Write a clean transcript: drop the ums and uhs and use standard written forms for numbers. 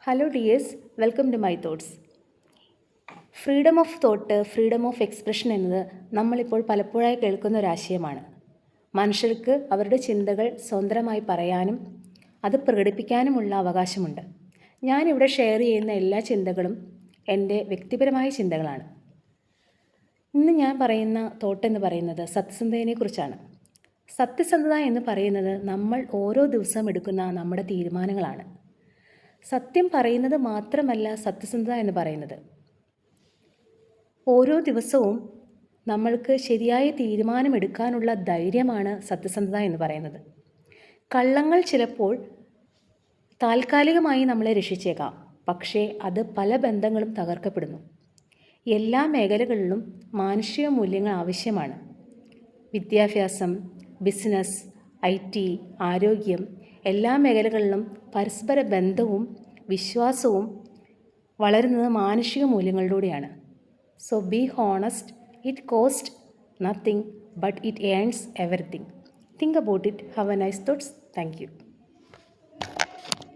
Hello dears, welcome to my thoughts. Freedom of thought, freedom of expression എന്നത് നമ്മളിപ്പോൾ പലപ്പോഴായി കേൾക്കുന്ന ഒരാശയമാണ്. മനുഷ്യർക്ക് അവരുടെ ചിന്തകൾ സ്വതന്ത്രമായി പറയാനും അത് പ്രകടിപ്പിക്കാനുമുള്ള അവകാശമുണ്ട്. ഞാനിവിടെ ഷെയർ ചെയ്യുന്ന എല്ലാ ചിന്തകളും എൻ്റെ വ്യക്തിപരമായ ചിന്തകളാണ്. ഇന്ന് ഞാൻ പറയുന്ന തോട്ട് എന്ന് പറയുന്നത് സത്യസന്ധതയെക്കുറിച്ചാണ്. സത്യസന്ധത എന്ന് പറയുന്നത് നമ്മൾ ഓരോ ദിവസവും എടുക്കുന്ന നമ്മുടെ തീരുമാനങ്ങളാണ്. സത്യം പറയുന്നത് മാത്രമല്ല സത്യസന്ധത എന്ന് പറയുന്നത്. ഓരോ ദിവസവും നമ്മൾക്ക് ശരിയായ തീരുമാനമെടുക്കാനുള്ള ധൈര്യമാണ് സത്യസന്ധത എന്ന് പറയുന്നത്. കള്ളങ്ങൾ ചിലപ്പോൾ താൽക്കാലികമായി നമ്മളെ രക്ഷിച്ചേക്കാം, പക്ഷേ അത് പല ബന്ധങ്ങളും തകർക്കപ്പെടുന്നു. എല്ലാ മേഖലകളിലും മാനുഷിക മൂല്യങ്ങൾ ആവശ്യമാണ്. വിദ്യാഭ്യാസം, ബിസിനസ്, IT, ആരോഗ്യം, എല്ലാ മേഖലകളിലും പരസ്പര ബന്ധവും വിശ്വാസവും വളരുന്നത് മാനുഷിക മൂല്യങ്ങളിലൂടെയാണ്. So be honest, it cost nothing but it earns everything. Think about it. Have a nice thoughts. Thank U.